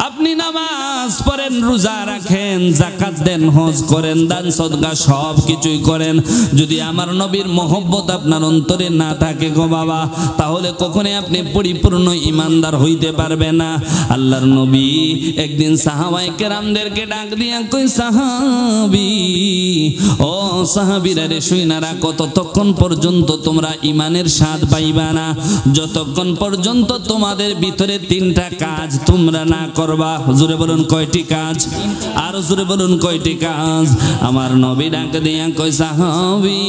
আপনি নামাজ পড়েন, রোজা রাখেন, যাকাত দেন, হজ করেন, দান সদকা সব কিছুই করেন, যদি আমার নবীর মহব্বত আপনার অন্তরে না থাকে গো বাবা, তাহলে কখনোই আপনি পরিপূর্ণ ঈমানদার হইতে পারবেন না। আল্লাহর নবী একদিন সাহাবায়ে কেরামদেরকে ডাক দিয়া কই, সাহাবী ও সাহাবীরা রে, শুইনারা কতক্ষণ পর্যন্ত তোমরা ঈমানের স্বাদ পাইবা না, যতক্ষণ পর্যন্ত তোমাদের ভিতরে তিনটা কাজ তোমরা না করবা। হুজুরে বলুন কয়টি কাজ? আর হুজুরে বলুন কয়টি কাজ? আমার নবী ডাক দিয়া কই, সাহাবী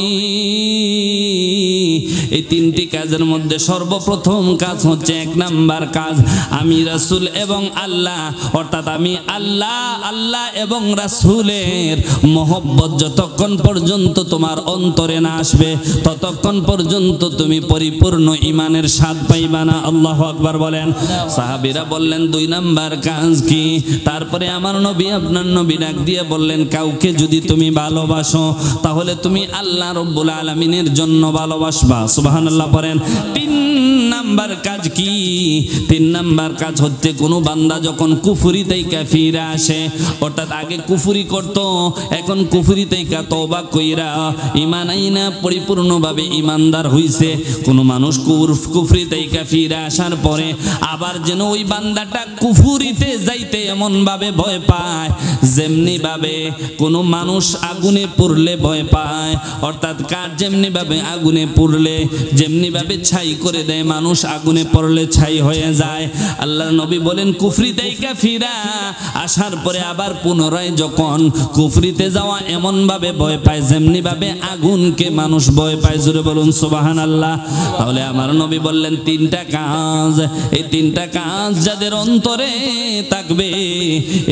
এই তিনটি কাজের মধ্যে সর্বপ্রথম কাজ হচ্ছে, এক নাম্বার কাজ, আমি রাসূল এবং আল্লাহ, অর্থাৎ আমি আল্লাহ, আল্লাহ এবং রাসূলের মহব্বত যতক্ষণ পর্যন্ত তোমার অন্তরে না আসবে, ততক্ষণ পর্যন্ত তুমি পরিপূর্ণ ঈমানের স্বাদ পাইবা না। আল্লাহু আকবার বলেন। সাহাবীরা বললেন, দুই নাম্বার কাজ কি? তারপরে আমার নবী, আপনার নবী ডাক দিয়ে বললেন, কাউকে যদি তুমি ভালোবাসো তাহলে তুমি আল্লাহ রাব্বুল আলামিনের জন্য ভালোবাসবা। সুবহানাল্লাহ পড়েন। তিন নাম্বার কাজ কি? তিন নাম্বার কাজ হচ্ছে, কোনো বান্দা যখন কুফরি থেকে ফিরে আসে, অর্থাৎ আগে কুফরি করত, এখন কুফরি থেকে তওবা কইরা ঈমান আইনা পরিপূর্ণভাবে ঈমানদার হইছে, কোন মানুষ কুফরি থেকে ফিরে আসার পরে আবার যেন ওই বান্দাটা কুফরিতে যাইতে এমন ভাবে ভয় পায়, যেমনি ভাবে কোনো মানুষ আগুনে পড়লে ভয় পায়, অর্থাৎ কার যেমনি ভাবে আগুনে পড়লে যেমনি ভাবে ছাই করে দেয়, মানুষ আগুনে পড়লে ছাই হয়ে যায়। আল্লাহর নবী বলেন, কুফরি থেকে ফিরা আসার পরে আবার পুনরায় যখন কুফরিতে যাওয়া এমন ভাবে ভয় পায়, যেমনি ভাবে আগুনকে মানুষ ভয় পায়। জোরে বলুন সুবহানাল্লাহ। তাহলে আমার নবী বললেন, তিনটা কাজ, এই তিনটা কাজ যাদের অন্তরে থাকবে,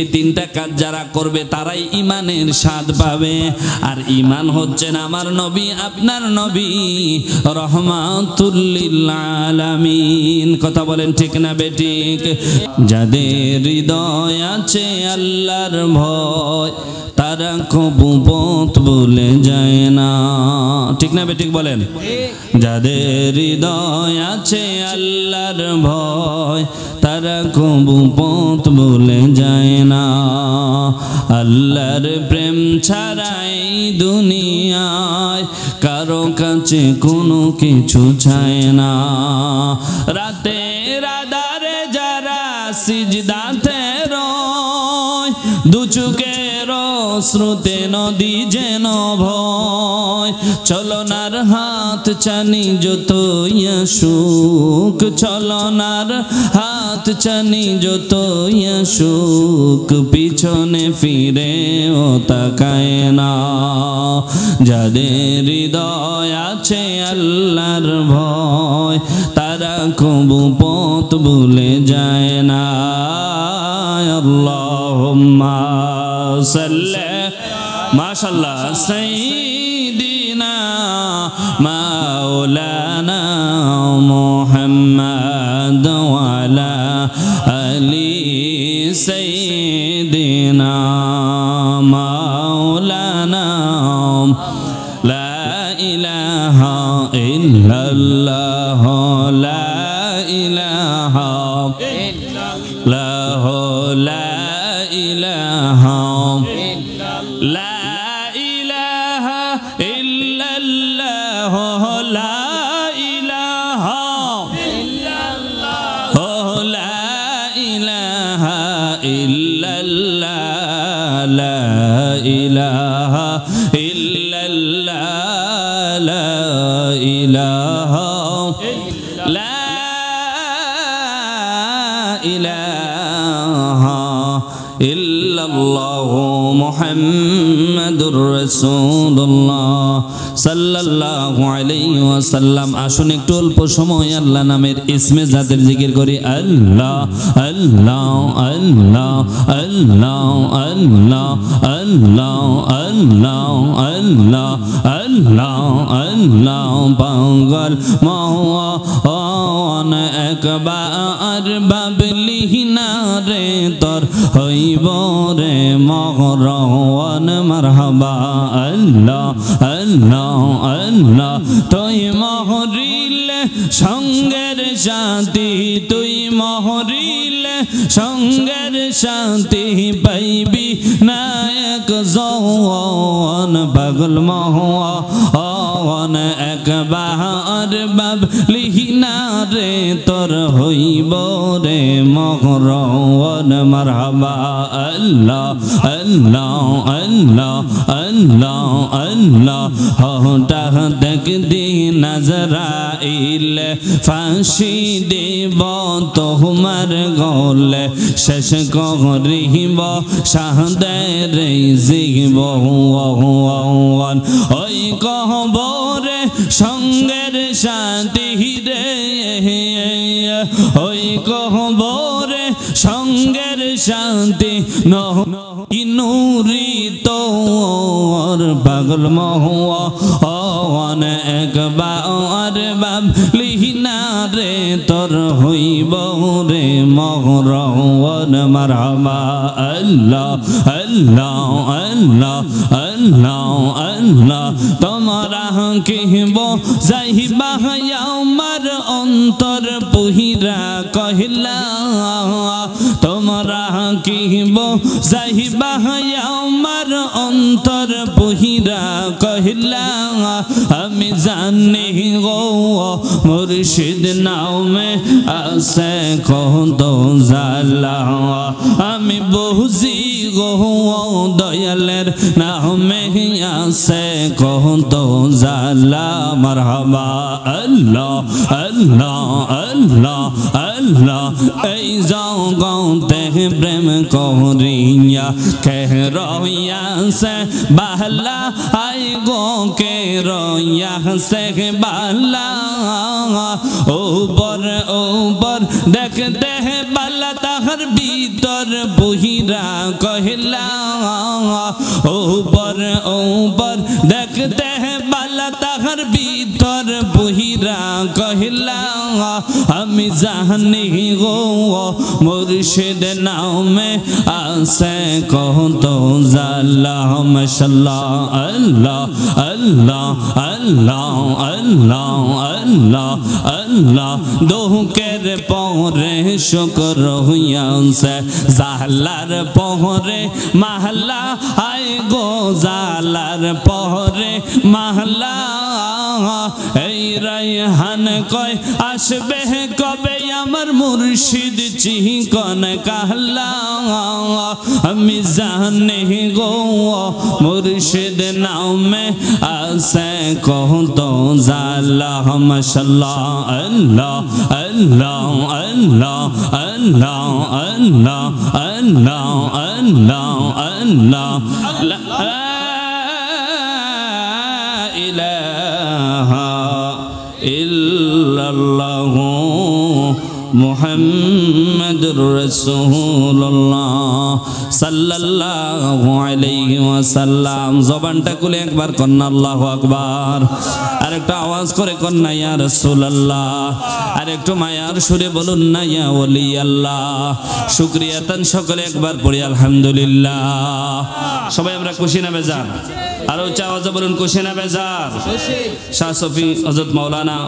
এই তিনটা কাজ যারা করবে তারাই ঈমানের স্বাদ পাবে। আর ঈমান হচ্ছেন আমার নবী, আপনার নবী রহমাতুল লিল আলামিন। কথা বলেন ঠিক না বেঠিক? যাদের হৃদয় আছে আল্লাহর ভয়, তারা কবু পথ ভুলে যায় না। ঠিক না বেঠিক বলেন? যাদের হৃদয় আছে আল্লাহর ভয়, তারা কবু পথ ভুলে যায় না। আল্লাহর প্রেম ছাড়াই দুনিয়ায় কারো কাছে কোনো কিছু চায় না। রাতের আধারে যারা সিজদাতে রয়, দু চোখের স্রোতে নদী যেন ভয়, চলনার হাত চানি যতই আসুক, চলনার হাত চানি যতই আসুক, পিছনে ফিরেও তাকায় না। যাদের হৃদয় আছে আল্লাহর ভয়, তারা কবু পথ ভুলে যায় না। আল্লাহুম্মা সাল্লি মাশাআল্লাহ সাইয়্যিদিনা মাওলানা মুহাম্মদ ওয়া আলা আলি সাইয়্যিদিনা মাওলানা। লা ইলাহা ইল্লাল্লাহ, লা ইলাহা ইল্লাল্লাহ, লা ইলাহা লা ইলাহা ইল্লাল্লাহ, লা ইলাহা ইল্লাল্লাহ, লা ইলাহা ইল্লাল্লাহ, লা ইলাহা ইল্লাল্লাহ, লা ইলাহা লা ইলাহা ইল্লাল্লাহু মুহাম্মাদুর রাসূলুল্লাহ সাল্লাল্লাহু আলাইহি ওয়াসাল্লাম। আসুন একটু অল্প সময় আল্লাহ নামের ইসমে জাতের জিকির করি। আল্লাহ আল্লাহ আল্লাহ আল্লাহ আল্লাহ আল্লাহ আল্লাহ আল্লাহ আল্লাহ আল্লাহ পাগল মহন একবার ভাবলি না রে তোর হইব রে মহরওয়ান মারহাবা আল্লাহ আল্লাহ আল্লাহ তুই মহরিলে সঙ্গের সাথী তুই মহরিলে সঙ্গের সাথী পাইবি নায়ক জওয়ান পাগল মহওয়ান একবার ভাবলি না রে তোর হইব রে মহরওয়ান মারহাবা আল্লাহ আল্লাহ আল্লাহ আল্লাহ আল্লাহ হঠাৎ দেখদি নজরাইল ফাঁসি দেব তোমার গলে শেষ করিব শাহদের জীবন ওই কবরে সঙ্গের সাথী রে ওই কবরে সঙ্গের শান্তি নুরি তোর পাগল মহওয়ান একবার ভাবলি না রে তোর হইব রে মহরওয়ান মারহাবা আল্লাহ আল্লাহ আল্লাহ আল্লাহ আল্লাহ তোমরা কিহব যাইবা আমার অন্তর পুহিরা কহিলা তোমরা কিহব যাইবা আমার অন্তর পুহিরা কহিলা আমি জানি গো মুর্শিদ নামে আছে কত জালা আমি বুঝি গো দয়ালের নামে আছে কত জালা মারহাবা আল্লাহ আল্লাহ আল্লাহ আল্লাহ এই জগতে প্রেম করিয়া কে রইয়া সে বালা আই গো কে রইয়া সে বালা ওপর ওপর দেখতে বালা তাহার ভিতর বহিরা কহিলা ওপর ওপর দেখতে বালা তাহার ভিতর বহিরা কহিলা আমি জানি গো মুর্শিদ নামে আছে কত জালা মাশাআল্লাহ আল্লাহ আল্লাহ আল্লাহ আল্লাহ আল্লাহ আল্লাহ দুঃখের পরে শুকর হইয়াছে জালার পরে মাহলা আই গো জালার পরে মাহলা এই রায়হান কয় আসবে কবে আমার মুর্শিদ চিকন কাহলা আমি জানি গো মুর্শিদ নামে আছে কত জালা মাশাআল্লাহ আল্লাহ আল্লাহ আল্লাহ আল্লাহ আল্লাহ আল্লাহ আল্লাহ আল্লাহ লা ইলাহা ইল্লাল্লাহ মুহাম্মাদুর রাসূলুল্লাহ সাল্লাল্লাহু আলাইহি ওয়াসাল্লাম জবানটা খুলে একবার কন্না আল্লাহু আকবার আর একটা আওয়াজ করে কন্না ইয়া রাসূলুল্লাহ আর একটু মায়ার সুরে বলুন না ইয়া ওলি আল্লাহ শুকরিয়াতান সকলে একবার পড়ি আলহামদুলিল্লাহ সবাই আমরা খুশি না বেজার আর উচ্চ আওয়াজে বলুন খুশি না বেজার খুশি শাহ সফি হযরত মাওলানা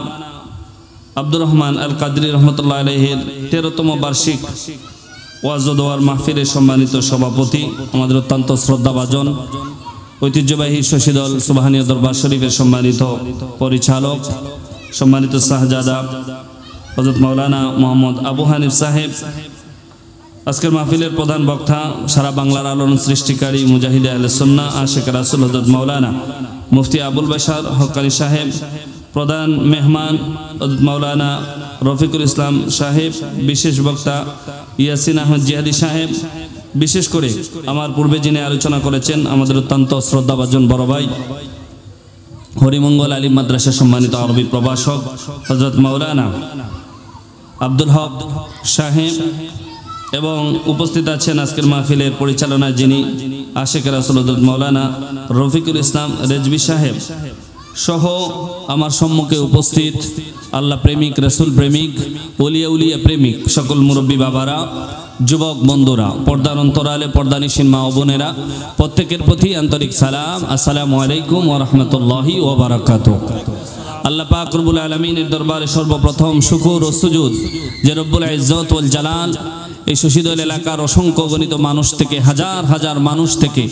আব্দুর রহমান আল কাদরি রহমতুল্লাহ আলাইহির 13তম বার্ষিক ওয়াজ ও দোয়ার মাহফিলের সম্মানিত সভাপতি আমাদের অত্যন্ত শ্রদ্ধাভাজন ঐতিহ্যবাহী শশীদল সুবহানিয়া দরবার শরীফের সম্মানিত পরিচালক সম্মানিত শাহজাদা হযরত মাওলানা মোহাম্মদ আবু হানিফ সাহেব আজকের মাহফিলের প্রধান বক্তা সারা বাংলার আলোড়ন সৃষ্টিকারী মুজাহিদে আহলে সুন্নাহ আশিক রাসূল হযরত মাওলানা মুফতি আবুল বাশার হক্কানি সাহেব প্রধান মেহমান হযরত মাওলানা রফিকুল ইসলাম সাহেব বিশেষ বক্তা ইয়াসিন আহমদ জিহাদি সাহেব বিশেষ করে আমার পূর্বে যিনি আলোচনা করেছেন আমাদের অত্যন্ত শ্রদ্ধাভাজন বড় ভাই হরিমঙ্গল আলী মাদ্রাসা সম্মানিত আরবি প্রভাষক হযরত মাওলানা আব্দুল হক সাহেব এবং উপস্থিত আছেন আজকের মাহফিলের পরিচালনায় যিনি আশিক রাসূল হযরত মাওলানা রফিকুল ইসলাম রেজভী সাহেব সহ আমার সম্মুখে উপস্থিত আল্লাহ প্রেমিক, রাসূল প্রেমিক, ওলিয়া উলিয়া প্রেমিক সকল মুরব্বী বাবারা, যুবক বন্ধুরা, পর্দার অন্তরালে পর্দানিসীন মা ও বোনেরা, প্রত্যেকের প্রতি আন্তরিক সালাম। আসসালামু আলাইকুম ওয়া রাহমাতুল্লাহি ওয়া বারাকাতুহু। আল্লাহ পাক রব্বুল আলামিনের দরবারে সর্বপ্রথম শুকর ও সুজুদ যে রব্বুল ইজ্জত ওয়াল জালাল এই শশীদল এলাকার অসংখ্য গণিত মানুষ থেকে, হাজার হাজার মানুষ থেকে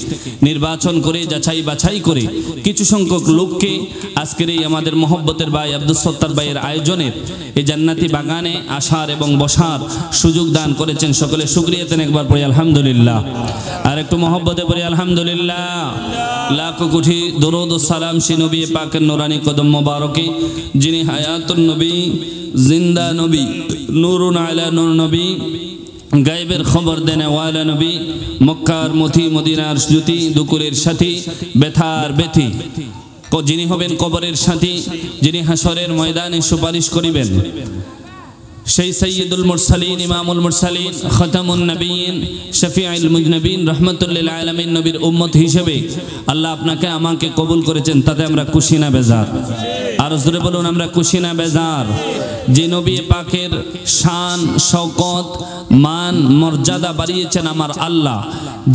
নির্বাচন করে, যাচাই বাছাই করে কিছু সংখ্যক লোককে আজকের এই আমাদের মহব্বতের ভাই আব্দুল সত্তার ভাইয়ের আয়োজনের এই জান্নাতি বাগানে আসার এবং বসার সুযোগ দান করেছেন। সকলে শুকরিয়া দেন, একবার পড়ি আলহামদুলিল্লাহ, আর একটু মহব্বতে পড়ি আলহামদুলিল্লাহ। লাখ কোটি দরুদ ও সালাম সেই নবী পাকের নূরানি কদম মোবারকে, যিনি হায়াতুন নবী, জিন্দা নবী, নূরুন আলা নূর নবী, গায়েবের খবর দেনে ওয়ালা নবী, মক্কার মথি, মদিনার জ্যোতি, দুকুলের সাথী, ব্যথার ব্যথি, যিনি হবেন কবরের সাথী, যিনি হাসরের ময়দানে সুপারিশ করিবেন, সেই সৈয়দুল মুরসালিন, ইমামুল মুরসালিন, খতামুন নবীন, শফিউল মুজনবিন, রাহমাতুল লিল আলামিন নবীর উম্মত হিসেবে আল্লাহ আপনাকে আমাকে কবুল করেছেন, তাতে আমরা খুশি না বেজার? আর জোরে বলুন, আমরা খুশি না বেজার? যে নবী পাকের শান, শওকত, মান, মর্যাদা বাড়িয়েছেন আমার আল্লাহ,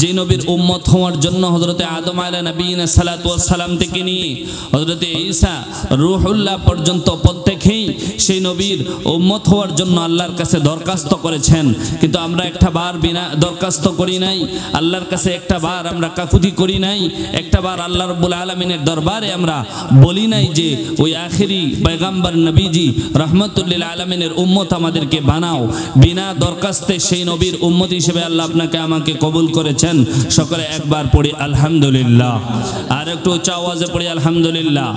যে নবীর উম্মত হওয়ার জন্য হযরতে আদম আলাইহিস নবীনা সালাতু ওয়াস সালাম থেকে নিয়ে হযরতে ঈসা রূহুল্লাহ পর্যন্ত প্রত্যেকেই সেই নবীর উম্মত হওয়ার জন্য আল্লাহর কাছে দরখাস্ত করেছেন। কিন্তু আমরা একটা বার বিনা দরখাস্ত করি নাই, আল্লাহর কাছে একটা বার আমরা কাকুতি করি নাই, একটা বার আল্লাহ রাব্বুল আলামিনের দরবারে আমরা বলি নাই যে ওই আখেরি পয়গম্বর নবীজি রাহমাতুল লিল আলামিনের উম্মত আমাদেরকে বানাও। বিনা দরখাস্তে সেই নবীর উম্মত হিসেবে আল্লাহ আপনাকে আমাকে কবুল করেছেন। সকলে একবার পড়ি আলহামদুলিল্লাহ, আর একটু উচ্চ আওয়াজে পড়ি আলহামদুলিল্লাহ।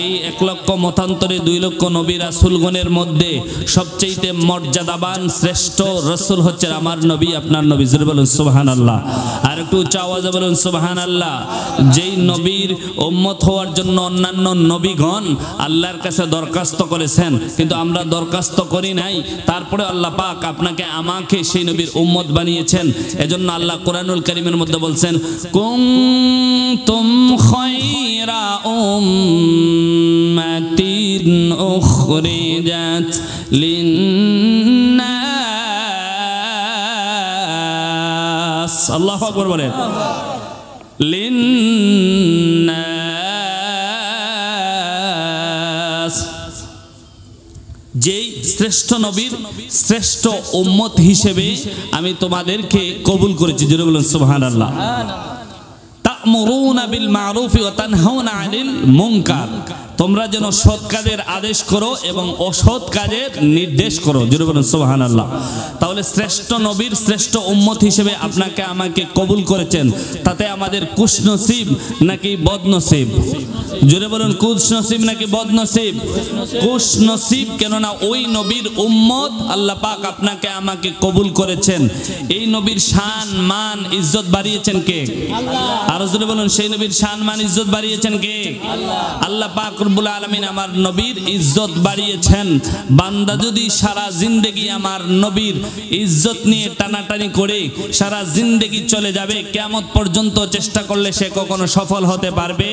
এই 1 লক্ষ মতান্তরে 2 লক্ষ নবী রাসূলগণের মধ্যে সবচেয়ে মর্যাদাবান শ্রেষ্ঠ রাসূল হচ্ছে আমার নবী, আপনার নবী। জোরে বলুন সুবহানাল্লাহ, আর একটু উচ্চ আওয়াজে বলুন সুবহানাল্লাহ। যেই নবীর উম্মত হওয়ার জন্য অন্যান্য নবীগণ আল্লাহর কাছে দরখাস্ত করেছেন, কিন্তু আমরা দরখাস্ত করি নাই, তারপরে আল্লাহ পাক আপনাকে আমাকে সেই নবীর উম্মত বানিয়েছেন। এজন্য আল্লাহ কোরআনুল কারীমের মধ্যে বলছেন, কুনতুম খায়রা উম্মাতিন উখরিজাত লিন্নাস। আল্লাহু আকবার বলেন, লিন্নাস। যেই শ্রেষ্ঠ নবীর শ্রেষ্ঠ উম্মত হিসেবে আমি তোমাদেরকে কবুল করেছি। জোরে বলুন সুবহানাল্লাহ। তা'মুরুনা বিল মা'রুফি ওয়া তানহাউনা আনিল মুনকার, তোমরা যেন সৎ কাজের আদেশ করো এবং অসৎ কাজের নির্দেশ করো। জোরে বলুন সুবহানাল্লাহ। তাহলে শ্রেষ্ঠ নবীর শ্রেষ্ঠ উম্মত হিসেবে আপনাকে আমাকে কবুল করেছেন, তাতে আমাদের খুশনসিব নাকি বদনসিব? জোরে বলুন, খুশনসিব নাকি বদনসিব? খুশনসিব, কেননা ওই নবীর উম্মত আল্লাহ পাক আপনাকে আমাকে কবুল করেছেন। এই নবীর শান, মান, ইজ্জত বাড়িয়েছেন কে? আল্লাহ। আর জোরে বলুন, সেই নবীর শান, মান, ইজ্জত বাড়িয়েছেন কে? আল্লাহ। আল্লাহ পাক রব্বুল আলামিন আমার নবীর ইজ্জত বাড়িয়েছেন। বান্দা যদি সারা জিন্দেগি আমার নবীর ইজ্জত নিয়ে টানাটানি করে সারা জিন্দেগি চলে যাবে, কিয়ামত পর্যন্ত চেষ্টা করলে সে কখনো সফল হতে পারবে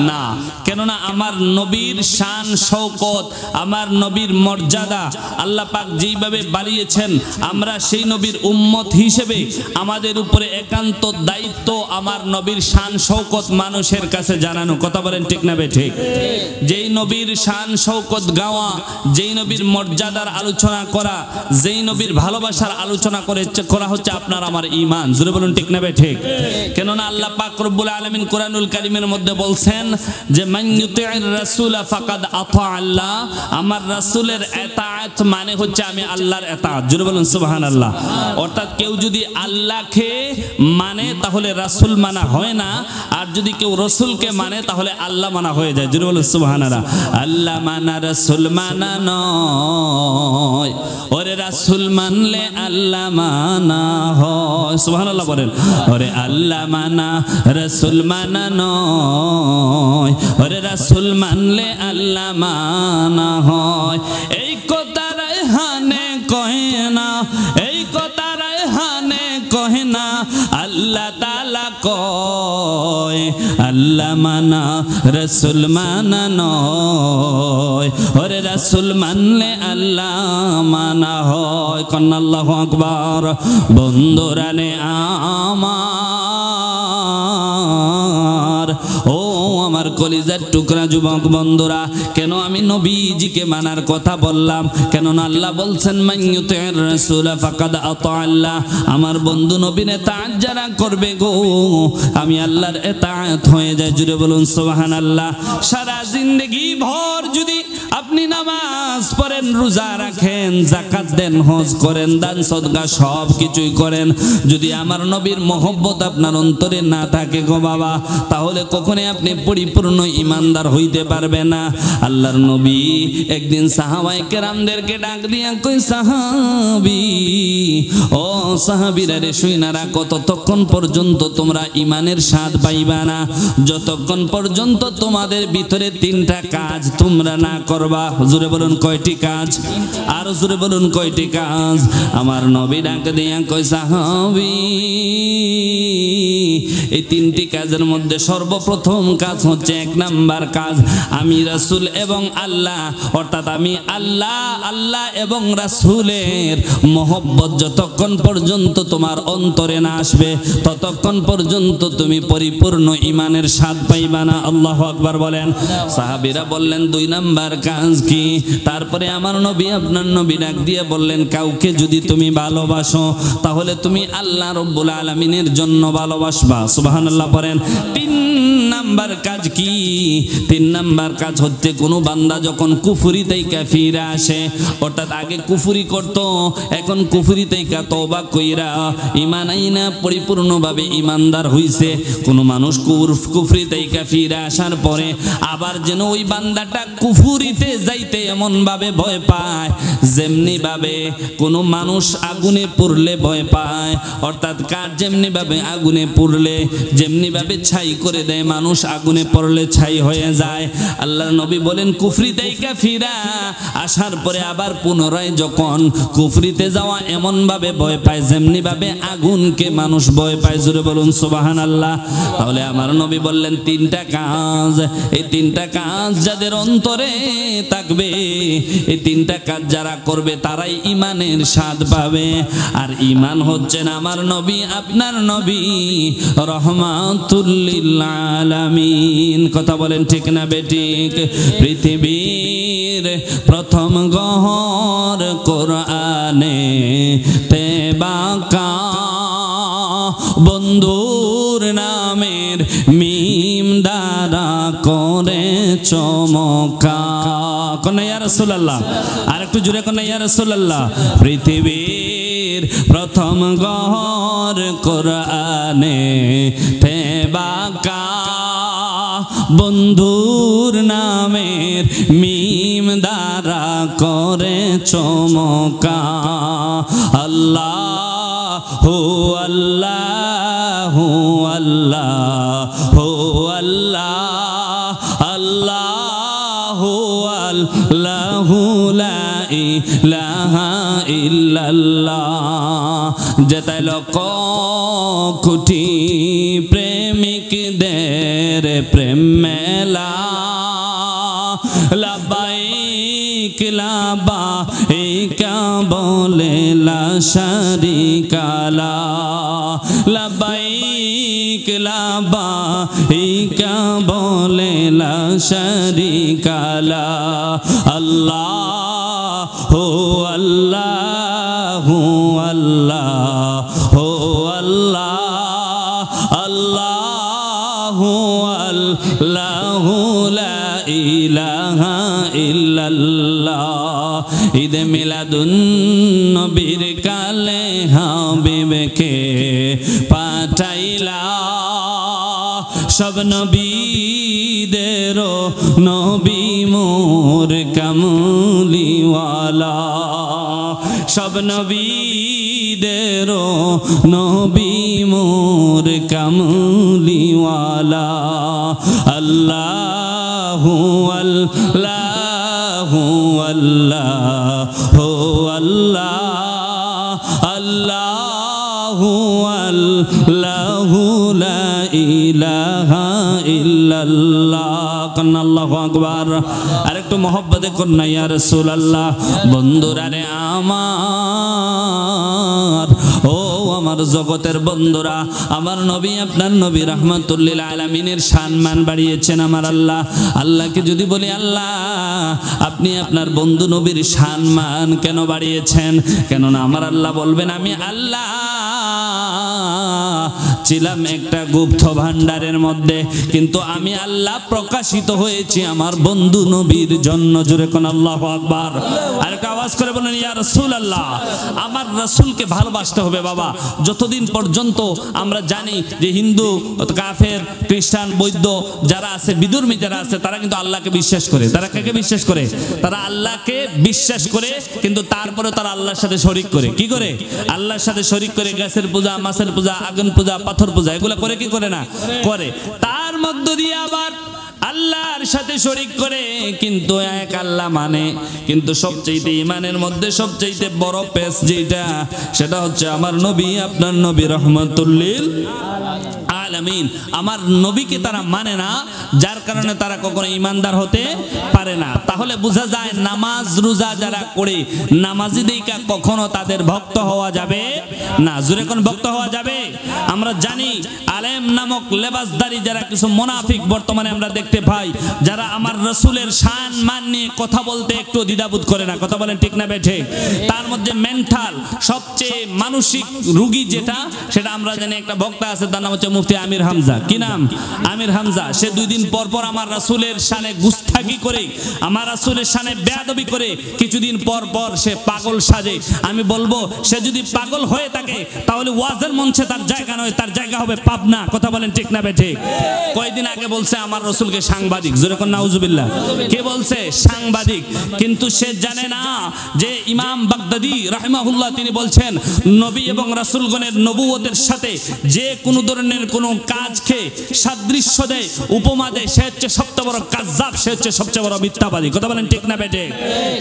না। কেননা আমার নবীর শান, শওকত, আমার নবীর মর্যাদা আল্লাহ পাক যেইভাবে বাড়িয়েছেন, আমরা সেই নবীর উম্মত হিসেবে আমাদের উপরে একান্ত দায়িত্ব আমার নবীর শান, শওকত মানুষের কাছে জানানো। কথা বলেন ঠিক না ঠিক? যেই নবীর শান, শওকত গাওয়া, যেই নবীর মর্যাদার আলোচনা করা, যেই নবীর ভালোবাসার আলোচনা করা হচ্ছে আপনার আমার ঈমান। জোরে বলুন ঠিক না ঠিক? কেননা আল্লাহ পাক রব্বুল আলামিন কোরআনুল কারীমের মধ্যে বলছেন যে মান ইউতি'র রাসূল ফাকাদ আতা আল্লাহ, আমার রাসূলের ইতাআত মানে হচ্ছে আমি আল্লাহর ইতাআত। জোরে বলুন সুবহানাল্লাহ। অর্থাৎ কেউ যদি আল্লাহকে মানে তাহলে রাসূল মানা হয় না, আর যদি কেউ রাসূলকে মানে তাহলে আল্লাহ মানা হয়ে যায়। জোরে বলুন সুবহানাল্লাহ। আল্লাহ মানা রাসূল মানা নয়, ওরে রাসূল মানলে আল্লাহ মানা হয়। সুবহানাল্লাহ বলেন। ওরে আল্লাহ মানা রাসূল মানা নয়, ওরে রাসূল মানলে আল্লাহ মানা হয়। এই কথা রায়হানে কয় না, এই কথা রায়হানে কহে না, আল্লাহ তাআলা কয় আল্লাহ মানা রাসূল মানা নয়, ওরে রাসূল মানলে আল্লাহ মানা হয়। কন্না আল্লাহু আকবার। বন্ধুরানে আমার, ও আমার কলিজার টুকরা যুবক বন্ধুরা, কেন আমি নবীজিকে মানার কথা বললাম? কেননা আল্লাহ বলছেন মান ইউতির রাসূল ফাকাদ আতা আল্লাহ। আমার বন্ধু নবীর ইতাআত যারা করবে গো, আমি আল্লাহর ইতাআত হয়ে যায়। জুড়ে বলুন সুবহানাল্লাহ। সারা জিন্দেগি ভর যদি আপনি নামাজ পড়েন, রোজা রাখেন, যাকাত দেন, হজ করেন, দান সদকা সব কিছুই করেন, যদি আমার নবীর মহব্বত আপনার অন্তরে না থাকে গো বাবা, তাহলে কখনোই আপনি পরিপূর্ণ ইমানদার হইতে পারবে না। আল্লাহর নবী একদিন সাহাবায়ে কেরামদেরকে ডাক দিয়া কই, সাহাবী ও সাহাবীরা রে, শুইনা রাখো, ততক্ষণ পর্যন্ত তোমরা ইমানের স্বাদ পাইবা না যতক্ষণ পর্যন্ত তোমাদের ভিতরে তিনটা কাজ তোমরা না করবা। হুজুরে বলুন কয়টি কাজ? আর হুজুরে বলুন কয়টি কাজ? আমার নবী ডাক দিয়া কই, সাহাবী এই তিনটি কাজের মধ্যে সর্বপ্রথম কাজ হচ্ছে, এক নাম্বার কাজ, আমি রাসূল এবং আল্লাহ, অর্থাৎ আমি আল্লাহ, আল্লাহ এবং রাসূলের মহব্বত যতক্ষণ পর্যন্ত তোমার অন্তরে না আসবে ততক্ষণ পর্যন্ত তুমি পরিপূর্ণ ইমানের স্বাদ পাইবা না। আল্লাহু আকবার বলেন। সাহাবীরা বললেন দুই নাম্বার কাজ কি? তারপরে আমার নবী, আপনার নবী ডাক দিয়ে বললেন, কাউকে যদি তুমি ভালোবাসো তাহলে তুমি আল্লাহ রাব্বুল আলামিনের জন্য ভালোবাসবা। সুবহানাল্লাহ পড়েন। তিন নাম্বার কাজ কি? তিন নাম্বার কাজ হচ্ছে, কোনো বান্দা যখন কুফরি থেকে ফিরে আসে, অর্থাৎ আগে কুফরি করত, এখন কুফরি থেকে তওবা কইরা ঈমান আইনা পরিপূর্ণভাবে ঈমানদার হইছে, কোন মানুষ কুফরি থেকে ফিরে আসার পরে আবার যেন ওই বান্দাটা কুফরিতে যাইতে এমন ভাবে ভয় পায় যেমনি ভাবে কোন মানুষ আগুনে পুড়লে ভয় পায়, অর্থাৎ কাঠ যেমনি ভাবে আগুনে পুড়লে যেমনি ভাবে ছাই করে দেয়, মানুষ আগুনে পড়লে ছাই হয়ে যায়। আল্লাহর নবী বলেন, কুফরি থেকে ফিরা আসার পরে আবার পুনরায় যখন কুফরিতে যাওয়া এমন ভাবে ভয় পায় যেমনি ভাবে আগুনকে মানুষ ভয় পায়। জোরে বলুন সুবহানাল্লাহ। তাহলে আমার নবী বললেন তিনটা কাজ, এই তিনটা কাজ যাদের অন্তরে থাকবে, এই তিনটা কাজ যারা করবে তারাই ইমানের স্বাদ পাবে। আর ইমান হচ্ছেন আমার নবী, আপনার নবী রহমাতুল লিল আলামিন। কথা বলেন ঠিক না বেঠিক? পৃথিবীর প্রথম গহর কোরআনে তেবাকা, বন্ধুর নামের মিম দ্বারা করে চমকা। কন্যা ইয়া রাসূলুল্লাহ, আর একটু জোরে কন্যা ইয়া রাসূলুল্লাহ। পৃথিবীর প্রথম গহর কোরআনে তেবাকা, বন্ধুর নামের মিম দ্বারা করে চমকা। আল্লাহ হো আল্লাহ হো আল্লাহ হো আল্লাহ, আল্লাহ হো আল্লাহ লা ইলাহা ইল্লাল্লাহ। যেতাই লক্ষ কোটি প্রেমিকদের প্রেম মেলা, লাবাইক লাবাইক বলে লা শারিকা লা, লাবাইক লাবাইক বলে লা শারিকা লা। আল্লাহ হো আল্লাহ হো আল্লাহ হো আল্লাহ, আল্লাহ হো আল্লাহ লা ইলাহা ইল্লাল্লাহ। ঈদ মিলাদুন নবীর কালে হাবিবকে পাঠাইলা, সব নবীদেরও নবী মোর কামলিওয়ালা, সব নবীদেরও নবী মোর কামলিওয়ালা। আল্লাহু আল্লাহু আল্লাহ হো আল্লাহ, আল্লাহু আল্লাহু লা ইলাহা ইল্লাল্লাহ। আল্লাহু আকবার। আর একটু মহব্বতে করুন ইয়া রাসূলুল্লাহ। বন্ধুরা রে আমার, ও আমার জগতের বন্ধুরা, আমার নবী আপনার নবী রাহমাতুল লিল আলামিনের সম্মান বাড়িয়েছেন আমার আল্লাহ। আল্লাহকে যদি বলি আল্লাহ আপনি আপনার বন্ধু নবীর সম্মান কেন বাড়িয়েছেন? কেননা আমার আল্লাহ বলবেন আমি আল্লাহ ছিলাম একটা গুপ্ত ভান্ডারের মধ্যে, কিন্তু আমি আল্লাহ প্রকাশিত হয়েছি আমার বন্ধু নবীর জন্য। জোরে কোন আল্লাহু আকবার। আর একটা আওয়াজ করে বলেন ইয়া রাসূলুল্লাহ। আমার রাসূলকে ভালোবাসতে হবে বাবা। যতদিন পর্যন্ত আমরা জানি যে হিন্দু, কাফের, খ্রিস্টান, বৌদ্ধ যারা আছে, বিধর্মী যারা আছে, তারা কিন্তু আল্লাহকে বিশ্বাস করে। তারা কাকে বিশ্বাস করে? তারা আল্লাহকে বিশ্বাস করে, কিন্তু তারপরে তারা আল্লাহর সাথে শরীক করে। কি করে? আল্লাহর সাথে শরীক করে। গাছের পূজা, মাছের পূজা, আগুন পূজা, পাথর পূজা, এগুলো করে কি করে না? করে। তার মধ্য দিয়ে আবার আল্লাহর সাথে শরীক করে, কিন্তু এক আল্লাহ মানে। কিন্তু সবচেয়ে ইমানের মধ্যে সবচেয়ে বড় পেশ যেটা, সেটা হচ্ছে আমার নবী আপনার নবী রাহমাতুল লিল আলামিন। আমার নবীকে তারা মানে না, যার কারণে তারা কখনো ইমানদার হতে পারে না। তাহলে বোঝা যায় নামাজ রোজা যারা করে, নামাজি দিকে কখনো তাদের ভক্ত হওয়া যাবে না। জোরে কোন ভক্ত হওয়া যাবে? আমরা জানি আলেম নামক লেবাসদারি যারা কিছু মুনাফিক বর্তমানে আমরা দেখতে পাই, যারা আমার রাসূলের শান মান নিয়ে কথা বলতে একটু দ্বিধাবোধ করে না। কথা বলেন ঠিক না বেঠে? তার মধ্যে মেন্টাল সবচেয়ে মানসিক রোগী যেটা, সেটা আমরা জানি একটা বক্তা আছে, তার নাম হচ্ছে মুফতি আমির হামজা। কি নাম? আমির হামজা। সে 2 দিন পর পর আমার রাসূলের শানে গুস্তাখি করে, আমার রাসূলের শানে বেয়াদবি করে, কিছুদিন পর পর সে পাগল সাজে। আমি বলবো সে যদি পাগল হয়ে থাকে তাহলে ওয়াজের মঞ্চে তার জায়গা নয়, তার জায়গা হবে পাবনা। কথা বলেন ঠিক না বেঠে? কয়েকদিন আগে বলছে আমার রাসূলকে সাংবাদিক। জোরে কোন নাউজুবিল্লাহ। কে বলছে? সাংবাদিক। কিন্তু সে জানে না যে ইমাম বাগদাদি রাহিমাহুল্লাহ তিনি বলছেন নবী এবং রাসূলগণের নবুয়তের সাথে যে কোনো ধরনের কোনো কাজকে সাদৃশ্য দেয়, উপমা দেয়, সে হচ্ছে সবচেয়ে বড় কাযযাব, সে হচ্ছে সবচেয়ে বড় মিথ্যাবাদী। কথা বলেন ঠিক না বেঠে?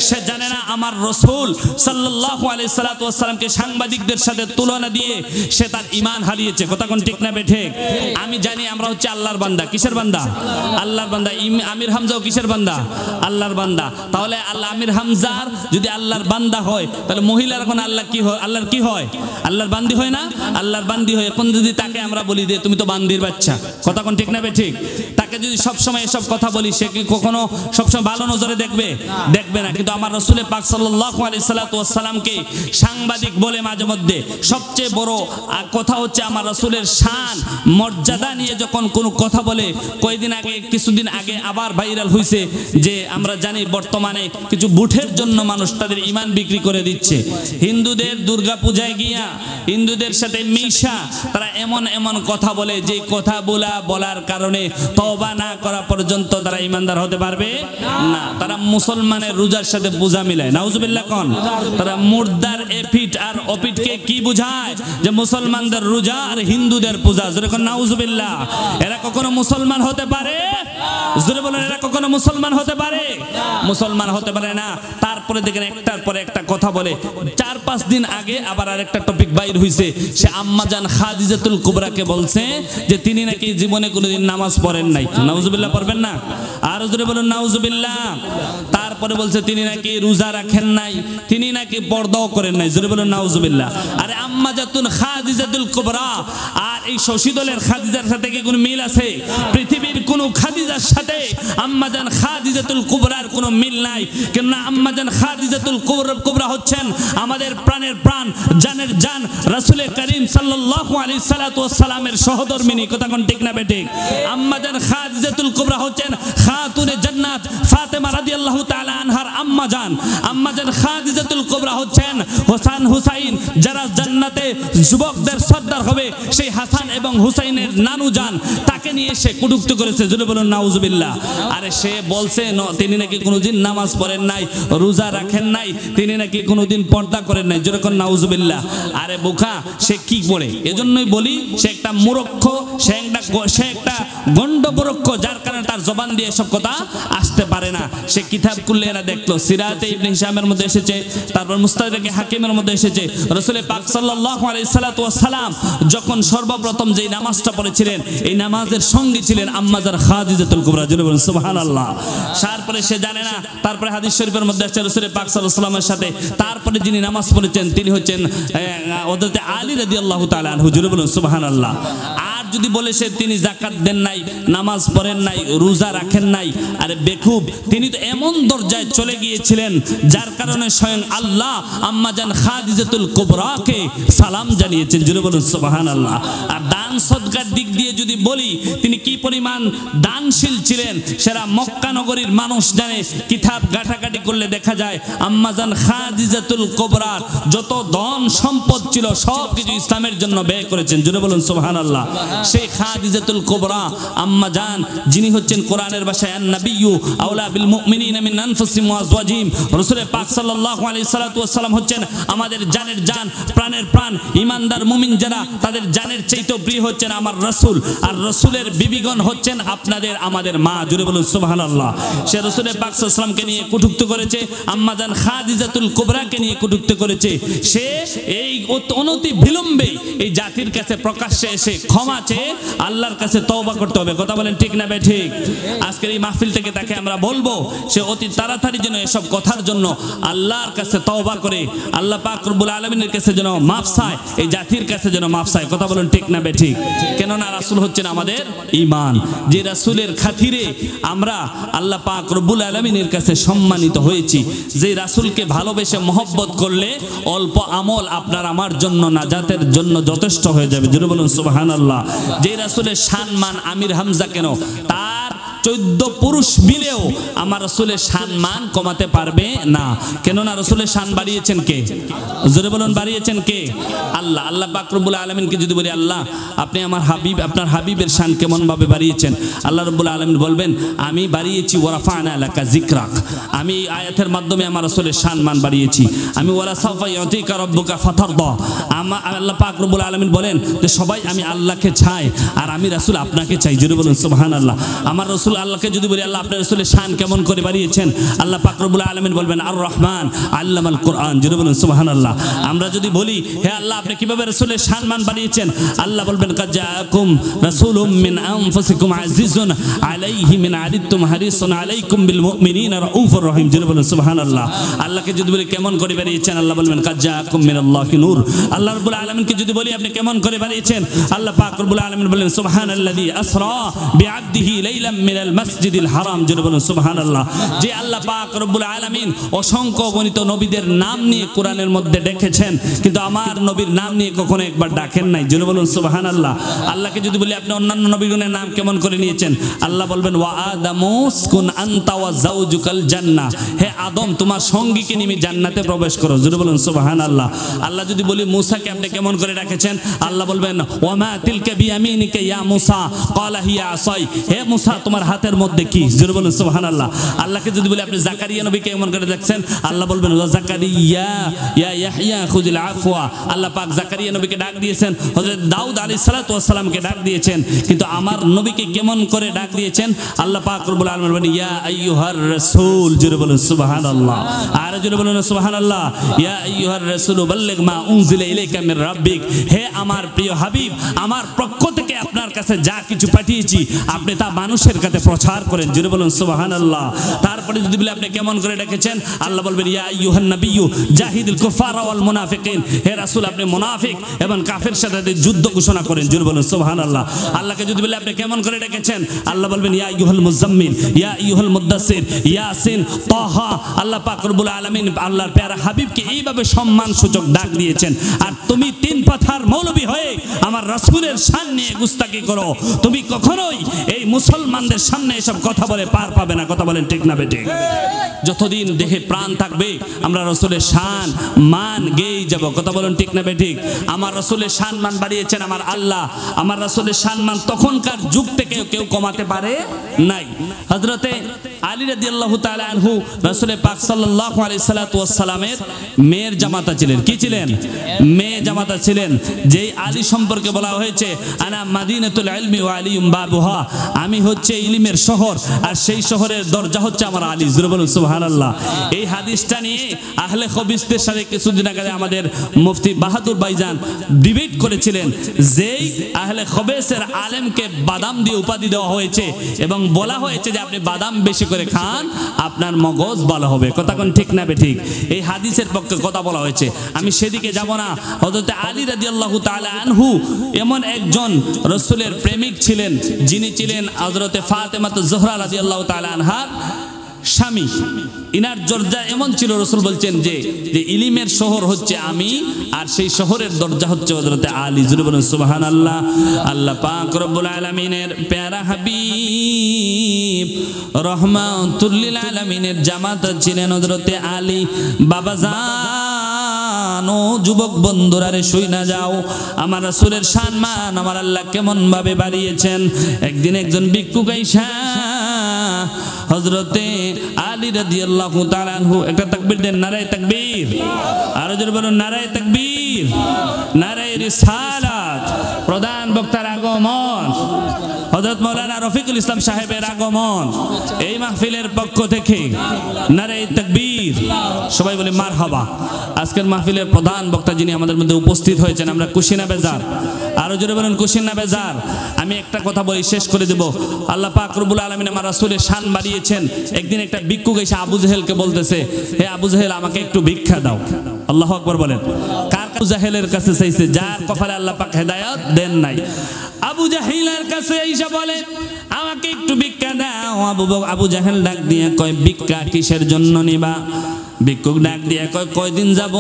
সে জানে না আমার রাসূল সাল্লাল্লাহু আলাইহি সাল্লাতু ওয়াস সালামকে সাংবাদিকদের সাথে তুলনা দিয়ে সে তার ঈমান হারিয়েছে। কথা কোন ঠিক না বেঠে? আমি জানি আমরা হচ্ছে আল্লাহর বান্দা। কিসের বান্দা? আল্লাহর বান্দা। আমির হামজাও কিসের বান্দা? আল্লাহর বান্দা। তাহলে আল্লাহ আমির হামজার যদি আল্লাহর বান্দা হয়, তাহলে মহিলার এখন আল্লাহ কি হয়? আল্লাহর কি হয়? আল্লাহর বান্দি হয় না? আল্লাহর বান্দি হয়। এখন যদি তাকে আমরা বলি যে তুমি তো বান্দির বাচ্চা, কথা কোন ঠিক না বে ঠিক? তাকে যদি সব সময় এসব কথা বলি, সে কি কখনো সবসময় ভালো নজরে দেখবে? দেখবে না। কিন্তু আমার রাসূল পাক সাল্লাল্লাহু আলাইহি ওয়াস সালামকে সাংবাদিক বলে মাঝে মধ্যে সবচেয়ে বড় কথা হচ্ছে আমার রাসূলের শান মর্যাদা নিয়ে যখন কোনো কথা বলে। কয়েকদিন আগে, কিছুদিন আগে আবার ভাইরাল হয়েছে যে আমরা জানি বর্তমানে কিছু বুটের জন্য মানুষ তাদের ঈমান বিক্রি করে দিচ্ছে। হিন্দুদের দুর্গা পূজায় গিয়া হিন্দুদের সাথে মিশা তারা এমন এমন কথা বলে, যে কথা বলার কারণে তওবা না করা পর্যন্ত তারা ঈমানদার হতে পারবে না। তারা মুসলমানের রোজার সাথে পূজা মিলায়। নাউজুবিল্লাহ কোন? তারা মুর্দার এপিট আর অপিটকে কি বুঝায়? যে মুসলমানদের রোজা আর হিন্দুদের পূজা। জোরে কোন নাউজুবিল্লাহ। এরা কখনো মুসলমান হতে পারে? জোরে বলেন, এরা কখনো মুসলমান হতে পারে? মুসলমান হতে পারে না। তারপরে দেখেন একটার পরে একটা কথা বলে। 4-5 দিন আগে আবার আরেকটা টপিক বাইর হইছে। সে আম্মাজান খাদিজাতুল কুবরাকে বলছে যে তিনি নাকি জীবনে কোনোদিন নামাজ পড়েন নাই। নাউজুবিল্লাহ পড়বেন না? আর জোরে বলেন নাউজুবিল্লাহ। তারপরে বলছে তিনি নাকি রোজা রাখেন নাই, তিনি নাকি পর্দাও করেন নাই। জোরে বলেন নাউজুবিল্লাহ। আরে আম্মাজাতুন খাদিজাতুল কুবরা আর এই শশীদলের খাদিজার সাথে কি কোনো মিল আছে? পৃথিবীর কোন খাদিজার সাথে আম্মাজান খাদিজাতুল কুবরার কোনো মিল নাই। কেননা আম্মাজান খাদিজাতুল কুবরা হচ্ছেন আমাদের প্রাণের প্রাণ, জানের জান, রাসূল করিম সাল্লাল্লাহু আলাইহি সাল্লাতু ওয়াস সালামের সহধর্মিনী। কথা কোন ঠিক না বেঠিক? আম্মাজান খাদিজাতুল কুবরা হচ্ছেন খাতুনে জান্নাত ফাতেমা রাদিয়াল্লাহু তাআলা আনহার আম্মাজান। আম্মাজান খাদিজাতুল কুবরা হচ্ছেন হাসান হুসাইন, যারা জান্নাতে যুবকদের সর্দার হবে, সেই হাসান এবং হুসাইনের নানু জান, তাকে নিয়ে সে কটূক্তি করেছে। জোরে বলুন নাউজুবিল্লাহ। আরে সে বলছে তিনি নাকি কোনোদিন নামাজ পড়েন নাই, রোজা রাখেন নাই, তিনি নাকি কোনোদিন পর্দা করেন নাই। জোরে কোন নাউজুবিল্লাহ। আরে বোকা, সে কি করে? এজন্যই বলি সে একটা মূর্খ, সে একটা গন্ডমূর্খ, যার কারণে তার জবান দিয়ে সব কথা আসতে পারে না। সে কিতাব খুললে এরা দেখলো, সিরাতে ইবনে হিশামের মধ্যে এসেছে, তারপর মুস্তাদরাকে হাকিমের মধ্যে এসেছে, রাসূল পাক সাল্লাল্লাহু আলাইহি সাল্লাম যখন সর্বপ্রথম যেই নামাজটা পড়েছিলেন এই নামাজের সঙ্গী ছিলেন আম্মাজান খাদিজাতুল কুবরা, জোরে বলুন সুবহানাল্লাহ। তারপরে সে জানে না, তারপরে হাদিস শরীফের মধ্যে আছে রাসূল পাক সাল্লাল্লাহু আলাইহি ওয়াসাল্লামের সাথে তারপরে যিনি নামাজ পড়েছেন তিনি হচ্ছেন হযরত আলী রাদিয়াল্লাহু তাআলা আনহু, জোরে বলুন সুবহানাল্লাহ। আর যদি বলে সে তিনি যাকাত দেন নাই, নামাজ পড়েন নাই, রোজা রাখেন নাই, আরে বেকুব, তিনি তো এমন দরজায় চলে গিয়েছিলেন যার কারণে স্বয়ং আল্লাহ আম্মাজান খাদিজাতুল কুবরাকে সালাম জানিয়েছেন, জোরে বলুন সুবহানাল্লাহ। আর দান সদকার দিক দিয়ে যদি বলি তিনি কি পরিমাণ দানশীল ছিলেন সেটা মক্কা নগরীর মানুষ জানে। কিতাব ঘাটাঘাটি করলে দেখা যায় আম্মাজান খাদিজাতুল কুবরার যত ধন সম্পদ ছিল সব কিছু ইসলামের জন্য ব্যয় করেছেন, জোরে বলুন সুবহানাল্লাহ। সেই খাদিজাতুল কুবরা আম্মাজান যিনি হচ্ছেন কোরআনের ভাষায় আন-নাবিয়্যু আওলা বিল মুমিনিনা মিন আনফুসিহিম ওয়া আজওয়াজিহিম, রাসূল পাক সাল্লাল্লাহু আলাইহি সাল্লাম হচ্ছেন আমাদের জানের জান, প্রাণের প্রাণ। ঈমানদার মুমিন যারা তাদের জানের চাইতেও প্রিয় হচ্ছেন আমার রাসূল, আর রাসূলের বিবিগণ হচ্ছেন আপনাদের আমাদের মা, জোরে বলুন সুবহানাল্লাহ। সে রাসূল পাক সাল্লাল্লাহু আলাইহি সাল্লামকে নিয়ে কটূক্তি করেছে, আম্মাজান খাদিজাতুল কুবরাকে নিয়ে কটূক্তি করেছে। সে এই অনতি বিলম্বে এই জাতির কাছে প্রকাশ্যে এসে ক্ষমা চেয়ে আল্লাহর কাছে তওবা করতে হবে, কথা বলেন ঠিক না ঠিক? আজকের এই মাহফিল থেকে তাকে আমরা বলবো সে অতি তাড়াতাড়ি যেন এসব কথার জন্য আল্লাহর কাছে তওবা করে আল্লাহ পাক রব্বুল আলামিনের কাছে যেন মাফ চায়, এই জাতির কাছে যেন মাফ চায়, কথা বলেন ঠিক না ঠিক? কেননা রাসূল হচ্ছেন আমাদের ঈমান, যে রাসূলের খাতিরে আমরা আল্লাহ পাক রব্বুল আলামিনের কাছে সম্মানিত হয়েছি। যে রাসূলকে ভালোবেসে মহব্বত করলে অল্প আমল আপনার আমার জন্য নাজাতের জন্য যথেষ্ট হয়ে যাবে, জোরে বলুন সুবহানাল্লাহ। যে রাসূলের সম্মান আমির হামজা কেন তার 14 পুরুষ মিলেও আমার রাসূলের সম্মান কমাতে পারবে না, কেননা রাসূলের শান বাড়িয়েছেন কে? জোরে বলুন বাড়িয়েছেন কে? আল্লাহ। আল্লাহ পাক রব্বুল আলামিনকে যদি বলি আল্লাহ আপনি আমার হাবিব, আপনার হাবিবের শান কেমন ভাবে বাড়িয়েছেন, আল্লাহ রব্বুল আলামিন বলবেন আমি বাড়িয়েছি ওয়ারাফা'না লাকা যিকরাক, আমি এই আয়াতের মাধ্যমে আমার রাসূলের সম্মান বাড়িয়েছি। আমি ওয়ালা সাওফা ইউতিকা রাব্বুকা ফাতারদা, আল্লাহ পাক রব্বুল আলামিন বলেন যে সবাই আমি আল্লাহকে চাই আর আমি রাসূল আপনাকে চাই, জোরে বলুন সুবহানাল্লাহ। আমার রাসূল আল্লাহকে যদি বলি আল্লাহ আপনার রাসূলের শান কেমন করে বাড়িয়েছেন, আল্লাহ পাক রব্বুল আলামিন বলবেন আর রহমান আল্লামাল কোরআন, জোরে বলুন সুবহানাল্লাহ। আমরা যদি বলি হে আল্লাহ আপনি কিভাবে রাসূলের সম্মান বাড়িয়েছেন, আল্লাহ বলবেন কাদ জাআকুম রাসূলুম মিন আনফুসিকুম আজিজুন আলাইহি মিন আনিতুম হারিসুন আলাইকুম বিল মুমিনিনা রাউফুর রহিম, জোরে বলুন সুবহানাল্লাহ। আল্লাহকে যদি বলি কেমন করে বাড়িয়েছেন, আল্লাহ বলবেন কাদ জাআকুম মিনাল্লাহি নূর। আল্লাহ রাব্বুল আলামিনকে যদি বলি আপনি কেমন করে বাড়িয়েছেন, আল্লাহ পাক রব্বুল আলামিন বলেন সুবহানাল্লাযী আসরা বিআবদিহি লাইলাম মিনাল মাসজিদিল হারাম, জোরে বলুন সুবহানাল্লাহ। যে আল্লাহ পাক রব্বুল আলামিন অসংখ্য গণিত নবীদের নাম নিয়ে কোরআনের মধ্যে ডেকেছেন, কিন্তু আমার নবীর নাম নিয়ে কখনো একবার ডাকেন নাই, জোরে বলুন সুবহানাল্লাহ। আল্লাহকে যদি বলি আপনি অন্যান্য নবীগণের নাম কেমন করে নিয়েছেন, আল্লাহ বলবেন ওয়া আদামু উসকুন আনতা ওয়া যাওজুকাল জান্নাহ, হে আদম তোমার সঙ্গীকে নিয়ে জান্নাতে প্রবেশ করো, জোরে বলুন সুবহানাল্লাহ। আল্লাহ যদি বলি মূসাকে আপনি কেমন করে ডাকেছেন, আল্লাহ বলবেন ওয়া মা তিলকা বিয়ামিনিকা ইয়া মূসা ক্বালা হিয়া আসাই, হে মূসা তোমার হাতের মধ্যে কি, জোরে বলুন সুবহানাল্লাহ। আল্লাহকে যদি বলি আপনি জাকারিয়া নবীকে কেমন করে দেখছেন, আল্লাহ বলবেন ওয়া জাকারিয়া ইয়া ইয়াহইয়া খুযিল আফওয়া, আল্লাহ পাক জাকারিয়া নবীকে ডাক দিয়েছেন, হযরত দাউদ আলাইহিস সালাতু ওয়াস সালামকে ডাক দিয়েছেন, কিন্তু আমার নবীকে কেমন করে ডাক দিয়েছেন, আল্লাহ পাক রব্বুল আলামিন বলেন ইয়া আইয়ুহার রাসূল, জোরে বলুন সুবহানাল্লাহ। আর জোরে বলুন সুবহানাল্লাহ। ইয়া আইয়ুহার রাসূল বাল্লিগ মা উনজিলা ইলাইকা মির রাব্বিক, হে আমার প্রিয় হাবিব আমার পক্ষ থেকে আপনার কাছে যা কিছু পাঠিয়েছি আপনি তা মানুষের কাছে প্রচার করেন, জোরে বলুন সুবহানাল্লাহ। তারপরে যদি বলি আপনি কেমন করে ডেকেছেন, আল্লাহ বলবেন ইয়া আইয়ুহান নাবিয়্যু জাহিদুল কুফারা ওয়াল মুনাফিকিন, হে রাসূল আপনি মুনাফিক এবং কাফের সাথে যুদ্ধ ঘোষণা করেন, জোরে বলুন সুবহানাল্লাহ। আল্লাহকে যদি বলি আপনি কেমন করে ডেকেছেন, আল্লাহ বলবেন ইয়া আইয়ুহাল মুজাম্মিল ইয়া আইয়ুহাল মুদ্দাসসির ইয়াসিন তাহা, আল্লাহ পাক রব্বুল আলামিন আল্লাহর প্যারা হাবিবকে এইভাবে সম্মান সূচক ডাক দিয়েছেন। আর তুমি তিন পাথার মৌলবী হয়ে আমার রাসূলের শান নিয়ে গুস্তাকি করো, তুমি কখনোই এই মুসলমানদের সামনে এসব কথা বলে পার পাবে না, কথা বলেন ঠিক না বেঠিক? যতদিন দেহে প্রাণ থাকবে আমরা রাসূলের শান মান গেয়ে যাব, কথা বলেন ঠিক না বেঠিক? আমার রাসূলের শান মান বাড়িয়েছেন আমার আল্লাহ, আমার রাসূলের শান মান তখনকার যুগ থেকে কেউ কমাতে পারে নাই। হযরতে আলী রাদিয়াল্লাহু তাআলা আনহু রাসূল পাক সাল্লাল্লাহু আলাইহি ওয়াস সালামের মেয়ের জামাতা ছিলেন, কি ছিলেন? মেয়ে জামাতা ছিলেন। যেই আলী সম্পর্কে বলা হয়েছে আনা মাদিনাতুল ইলমি ওয়া আলিয়ুম বাবুহা, আমি হচ্ছে ইলমের শহর, আর সেই শহরের দরজা হচ্ছে আমার আলী। জোরে বলুন সুবহানাল্লাহ। এই হাদিসটা নিয়ে আহলে হাদিসদের সাথে কিছুদিন আগে আমাদের মুফতি বাহাদুর ভাইজান ডিবেট করেছিলেন, যেই আহলে হাদিসের আলেমকে বাদাম দিয়ে উপাধি দেওয়া হয়েছে এবং বলা হয়েছে যে আপনি বাদাম বেশি করে খান, আপনার মগজ ভালো হবে। কথা কোন ঠিক না বেঠিক? এই হাদিসের পক্ষে কথা বলা হয়েছে, আমি সেদিকে যাব না। হযরত আলী রাদিয়াল্লাহু তাআলা আনহু এমন একজন রাসূলের প্রেমিক ছিলেন, যিনি ছিলেন হযরতে ফাতেমাতুজ জোহরা রাদিয়াল্লাহু তাআলা আনহার স্বামী। ইনার দরজা এমন ছিল, রাসূল বলছেন যে ইলমের শহর হচ্ছে আমি, আর সেই শহরের দরজা হচ্ছে হযরতে আলী। জোরে বলুন সুবহানাল্লাহ। আল্লাহ পাক রব্বুল আলামিনের প্যারা হাবিব রহমাতুল লিল আলামিনের জামাতা ছিলেন হযরতে আলী। বাবাজান ও যুবক বন্ধুরা রে, শুইনা যাও আমার রাসূলের সম্মান আমার আল্লাহ কেমন ভাবে বাড়িয়েছেন। একদিন একজন ভিক্ষুক আইসা হযরতে আলী রাদিয়াল্লাহু তাআলা আনহু, একটা তাকবীর দেন, নারায়ে তাকবীর। আর জোরে বলুন নারায়ে তাকবীর, নারায়ে রিসালাত। প্রধান বক্তার আগমন, হযরত মাওলানা রফিকুল ইসলাম সাহেবের আগমন এই মাহফিলের পক্ষ থেকে নারায়ে তাকবীর। সবাই বলে মারহাবা। আজকের মাহফিলের প্রধান বক্তা যিনি আমাদের মধ্যে উপস্থিত হয়েছেন, আমরা খুশি না বেজার? আরো জোরে বলেন খুশি না বেজার? আমি একটা কথা বলি, শেষ করে দেব। আল্লাহ পাক রব্বুল আলামিন আমার রাসূলের শান বাড়িয়েছেন। একদিন একটা ভিক্ষুক এসে আবু জাহেলকে বলতেছে, হে আবু জাহেল, আমাকে একটু ভিক্ষা দাও। আল্লাহু আকবার বলেন। কার আবু জাহেলের কাছে চাইছে? যার কপালে আল্লাহ পাক হেদায়েত দেন নাই। আবু জাহেলের কাছে এসে বলে, আমাকে একটু ভিক্ষা দাও। আবু জাহেল ডাক দিয়ে কয়, ভিক্ষা কিসের জন্য নিবা? ভিক্ষুক ডাক দিয়ে কয়, কয়দিন যাব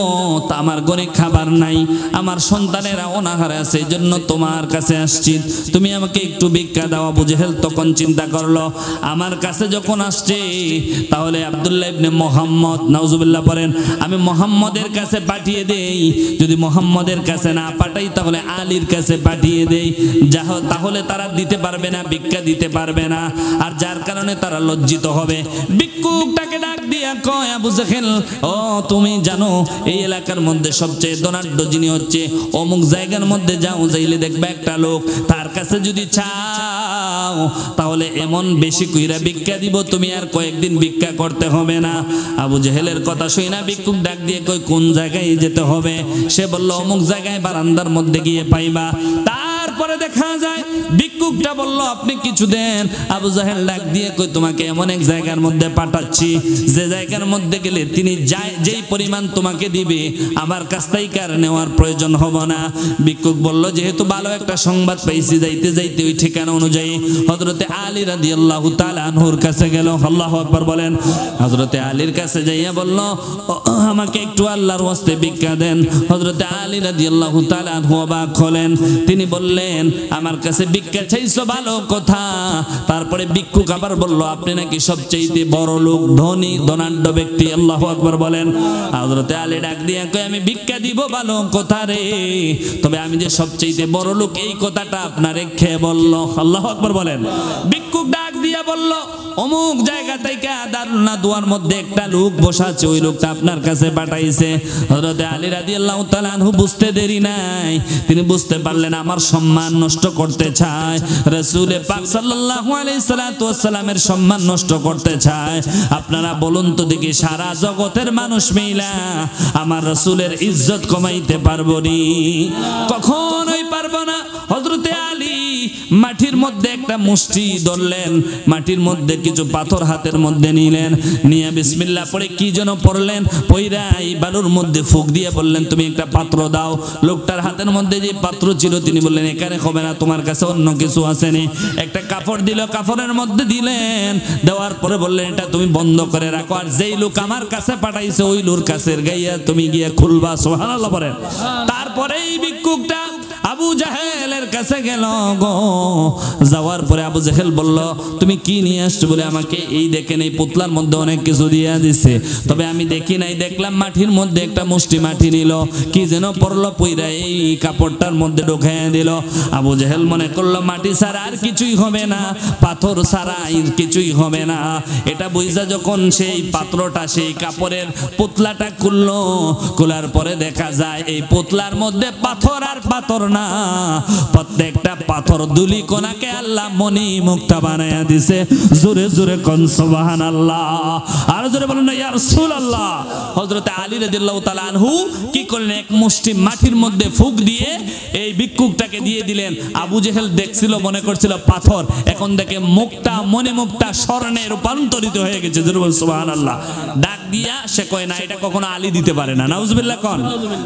তা আমার ঘরে খাবার নাই, আমার সন্তানেরা অনাহারে আছে, এই জন্য তোমার কাছে আসছি, তুমি আমাকে একটু ভিক্ষা দাও। আবু জাহেল তখন চিন্তা করলো, আমার কাছে যখন আসছে তাহলে আব্দুল্লাহ ইবনে মুহাম্মদ, নাউজুবিল্লাহ পড়েন, আমি মুহাম্মদের কাছে পাঠিয়ে দেই। যদি মুহাম্মদের কাছে না পাঠাই তাহলে আলীর কাছে পাঠিয়ে দেই, তাহলে তারা দিতে পারবে না, ভিক্ষা দিতে পারবে না, আর যার কারণে তারা লজ্জিত হবে। ভিক্ষুকটাকে ডাক দিয়া কয়, আবু জাহেল, ও তুমি জানো এই এলাকার মধ্যে সবচেয়ে ধনাঢ্য যিনি হচ্ছে অমুক জায়গার মধ্যে যাও, যাইলে দেখবে একটা লোক, তার কাছে যদি চাও তাহলে এমন বেশি কইরা ভিক্ষা দিব, তুমি আর কয়েকদিন ভিক্ষা করতে হবে না। আবু জাহেলের কথা শুই না ভিক্ষুক ডাক দিয়ে কই, কোন জায়গায় যেতে হবে? সে বলল, অমুক জায়গায় বারান্দার মধ্যে গিয়ে পাইবা। তারপরে দেখা যায় ভিক্ষুকটা বলল, আপনি কিছু দেন। আবু জাহেল ডাক দিয়ে কই, তোমাকে এমন এক জায়গার মধ্যে পাঠাচ্ছি, যে জায়গার মধ্যে গেলে তিনি যেই পরিমাণ তোমাকে দিবে আমার কাছ থেকে আর নেওয়ার প্রয়োজন হবে না। ভিক্ষুক বলল, যেহেতু ভালো একটা সংবাদ পাইছি, যাইতে যাইতে ওই ঠিকানা অনুযায়ী হযরতে আলী রাদিয়াল্লাহু তাআলা আনহুর কাছে গেল। আল্লাহু আকবার বলেন। হযরতে আলীর কাছে যাইয়া বলল, আমাকে একটু আল্লাহর ওয়াস্তে ভিক্ষা দেন। হযরতে আলী রাদিয়াল্লাহু তাআলা আনহু অবাক হলেন। তিনি বললেন, আমার কাছে ভিক্ষা চাইছো, ভালো কথা। তারপরে ভিক্ষুক আবার বলল, আপনি নাকি সবচেয়ে বড় লোক, ধনী ধনাঢ্য ব্যক্তি। আল্লাহু আকবার বলেন। হযরতে আলী ডাক দিয়ে কয়, আমি ভিক্ষা দিব, ভালো কথা রে, তবে আমি যে সবচেয়ে বড় লোক এই কথাটা আপনারে কে বলল? আল্লাহু আকবার বলেন। ভিক্ষুক ডাক দিয়ে বলল, অমুক জায়গা থেকে দারুন নাদওয়ার মধ্যে একটা লোক বসা আছে, ওই লোকটা আপনার কাছে পাঠাইছে। হযরতে আলী রাদিয়াল্লাহু তাআলা আনহু বুঝতে দেরি নাই, তিনি বুঝতে পারলেন আমার সম্মান নষ্ট করতে চায়, রাসূল পাক সাল্লাল্লাহু আলাইহি সাল্লাতু ওয়াসসালামের সম্মান নষ্ট করতে চায়। আপনারা বলুন তো দেখি, সারা জগতের মানুষ মিলা আমার রাসূলের ইজ্জত কমাইতে পারবো নি? কখনোই পারবো না। হযরতে আলী মাটির মধ্যে একটা মুষ্টি ধরলেন, মাটির মধ্যে কিছু পাথর হাতের মধ্যে নিলেন, নিয়ে বিসমিল্লাহ পড়ে কি যেন পড়লেন, পয়রা এই বালুর মধ্যে ফুঁক দিয়ে বললেন, তুমি একটা পাত্র দাও। লোকটার হাতের মধ্যে যে পাত্র ছিল তিনি বললেন, এখানে হবে না, তোমার কাছে অন্য কিছু আসেনি। একটা কাপড় দিল, কাপড়ের মধ্যে দিলেন, দেওয়ার পরে বললেন, এটা তুমি বন্ধ করে রাখো, আর যেই লোক আমার কাছে পাঠাইছে ওই লোক কাছের গাইয়া তুমি গিয়ে খুলবা। সুবহানাল্লাহ বলেন। তারপরে এই ভিক্ষুকটা আবু জাহেলের কাছে গেল গো। যাওয়ার পরে আবু জাহেল বলল, তুমি কি নিয়ে আসছো? বলে, আমাকে এই দেখেন এই পুতলার মধ্যে অনেক কিছু দিয়ে দিছে, তবে আমি দেখি নাই, দেখলাম মাটির মধ্যে একটা মুষ্টি মাটি নিল, কি যেন পড়লো, পইরা এই কাপড়টার মধ্যে ঢোকাইয়া দিল। আবু জাহেল মনে করলো মাটি ছাড়া আর কিছুই হবে না, পাথর ছাড়া আর কিছুই হবে না। এটা বুঝা যখন সেই পাত্রটা সেই কাপড়ের পুতলাটা খুললো, খোলার পরে দেখা যায় এই পুতলার মধ্যে পাথর আর পাথর না, প্রত্যেকটা পাথর ধুলি কোনাকে আল্লাহ মনি মুক্তা বানায়া দিছে। জোরে জোরে কোন সুবহানাল্লাহ। আর জোরে বলেন না ইয়া রাসূলুল্লাহ। হযরত আলী রাদিয়াল্লাহু তাআলা আনহু কি করলেন, এক মুষ্টি মাটির মধ্যে ফুঁক দিয়ে এই ভিক্ষুকটাকে দিয়ে দিলেন। আবু জেহেল দেখছিল, মনে করছিল পাথর, এখন দেখে মুক্তা, মনি মুক্তা স্বর্ণে রূপান্তরিত হয়ে গেছে। জোরে বলেন সুবহানাল্লাহ। ডাক দিয়া সে কয় না, এটা কখনো আলী দিতে পারে না। নাউজুবিল্লাহ কোন।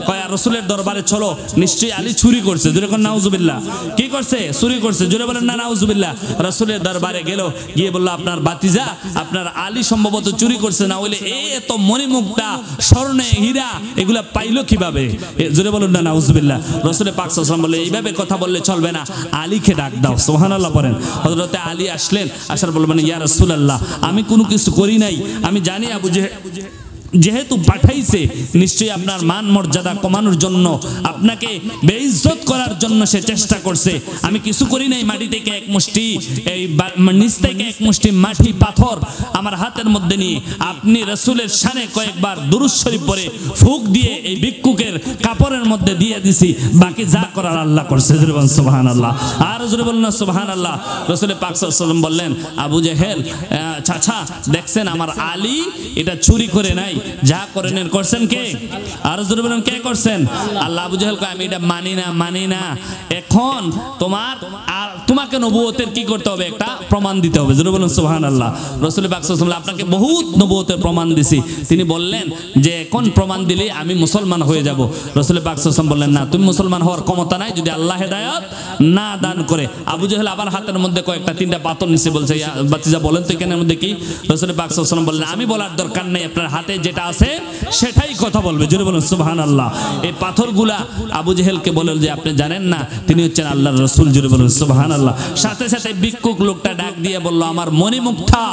কয় রাসূলের দরবারে চলো, নিশ্চয়ই আলী চুরি করছে। জোরে কোন নাউজুবিল্লাহ। কি করছে? চুরি করছে। জোরে বলেন না নাউজুবিল্লাহ। রাসূলের দরবারে গেল, গিয়ে বলল আপনার ভাতিজা, আপনার আলী সম্ভবত চুরি করছে, না হইলে এই এত মণিমুক্তা স্বর্ণে হীরা এগুলা পাইলো কিভাবে? জোরে বলুন না নাউজুবিল্লাহ। রাসূল পাক সাল্লাল্লাহু আলাইহি ওয়াসাল্লাম বলে এইভাবে কথা বললে চলবে না, আলীকে ডাক দাও। সুবহানাল্লাহ পড়েন। হযরতে আলী আসলেন, আসার বলবেন ইয়া রাসূলুল্লাহ, আমি কোনো কিছু করি নাই, আমি জানি আবু যেহেতু পাঠাইছে নিশ্চয়ই আপনার মান মর্যাদা কমানোর জন্য, আপনাকে বেইজ্জত করার জন্য সে চেষ্টা করছে। আমি কিছু করি নাই। মাটি থেকে এক মুষ্টি, এই নিচ থেকে এক মুষ্টি মাটি পাথর আমার হাতের মধ্যে নিয়ে আপনি রাসূলের শানে কয়েকবার দুরূদ শরীফ পড়ে ফুঁক দিয়ে এই ভিক্ষুকের কাপড়ের মধ্যে দিয়ে দিছি, বাকি যা করার আল্লাহ করছে। জোরে বলেন সুবহানাল্লাহ। আর জোরে বলেন না সুবহানাল্লাহ। রাসূল পাক সাল্লাল্লাহু আলাইহি ওয়াসাল্লাম বললেন, আবু জেহেল চাচা দেখছেন আমার আলী এটা চুরি করে নাই, যা করেন করছেন কে? আর জোরে বলেন কে করছেন? আল্লাহ। আবু জেহেল কয় আমি এটা মানি না। এখন তোমাকে নবুয়তের কি করতে হবে? একটা প্রমাণ দিতে হবে। জোরে বলেন সুবহানাল্লাহ। রাসূল পাক সাল্লাল্লাহু আলাইহি ওয়াসাল্লাম আপনাকে বহুত নবুয়তের প্রমাণ দিছি। তিনি বললেন যে কোন প্রমাণ দিলে আমি মুসলমান হয়ে যাব? রাসূল পাক সাল্লাল্লাহু আলাইহি ওয়াসাল্লাম বললেন, না, তুমি মুসলমান হওয়ার ক্ষমতা নাই যদি আল্লাহ হেদায়েত না দান করে। আবু জেহেল আবার হাতের মধ্যে কয়েকটা তিনটা পাথর নিচে বলছে, ইয়া বাতিজা বলেন তো এখানের মধ্যে কি? রাসূল পাক সাল্লাল্লাহু আলাইহি ওয়াসাল্লাম বললেন, আমি বলার দরকার নেই, আপনার হাতে যেটা আছে সেটাই কথা বলবে। জোরে বলুন সুবহানাল্লাহ। এই পাথরগুলা আবু জেহেলকে বলল যে আপনি জানেন না তিনি হচ্ছেন আল্লাহর রাসূল। জোরে বলুন সুবহানাল্লাহ। সাথে সাথে ভিক্ষুক লোকটা ডাক দিয়ে বলল, আমার মণিমুক্তা,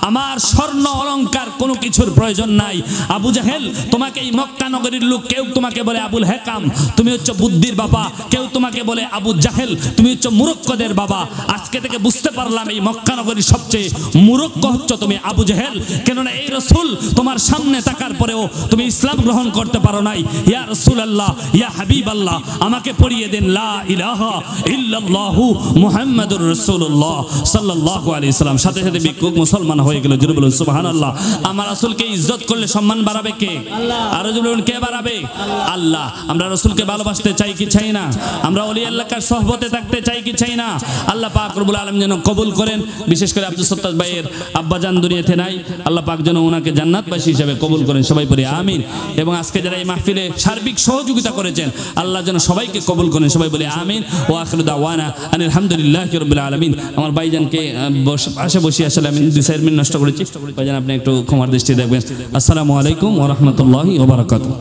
আমার স্বর্ণ অলংকার কোনো কিছুর প্রয়োজন নাই। আবু জেহেল, তোমাকে এই মক্কা নগরীর লোক কেউ তোমাকে বলে আবুল হেকাম, তুমি হচ্ছে বুদ্ধির বাবা, কেউ তোমাকে বলে আবু জাহেল, তুমি হচ্ছে মুরক্কদের বাবা। আজকে থেকে বুঝতে পারলাম এই মক্কা নগরীর সবচেয়ে মুরক্ক হচ্ছে তুমি আবু জেহেল, কেননা এই রাসূল তোমার সামনে থাকার পরেও তুমি ইসলাম গ্রহণ করতে পারো নাই। ইয়া রাসূলুল্লাহ, ইয়া হাবিবাল্লাহ, আমাকে পড়িয়ে দেন লা ইলাহা ইল্লাল্লাহু মুহাম্মাদুর রাসূলুল্লাহ সাল্লাল্লাহু আলাইহি ওয়াসাল্লাম। সাথে সাথে ভিক্ষুক মুসলমান হয়ে গেল। জোরে বলুন সুবহানাল্লাহ। আমার রাসূলকে ইজ্জত করলে সম্মান বাড়াবে কে? আর জোরে বলুন কে বাড়াবে? আল্লাহ। আমরা রাসূলকে ভালোবাসতে চাই কি চাই না? আমরা ওলি আল্লাহর সহবতে থাকতে চাই কি চাই না? আল্লাহ পাক রব্বুল আলামিন যেন কবুল করেন। বিশেষ করে আব্দুল সত্তার ভাইয়ের আব্বাজান দুনিয়াতে নাই, আল্লাহ পাক যেন ওনাকে জান্নাতবাসী হিসেবে কবুল করেন। সবাই পড়ি আমিন। এবং আজকে যারা এই মাহফিলে সার্বিক সহযোগিতা করেছেন আল্লাহ যেন সবাইকে কবুল করেন। সবাই বলি আমিন। ওয়া আখিরু দাওয়ানা আনিল হামদুলিল্লাহি রাব্বিল আলামিন। আমার ভাইজানকে পাশে বসে আসলে আমি 2-4 মিনিট নষ্ট করেছি, ভাইজান আপনি একটু ক্ষমার দৃষ্টি দেখবেন। আসসালামু আলাইকুম ওয়া রাহমাতুল্লাহি ওয়া বারাকাতুহু।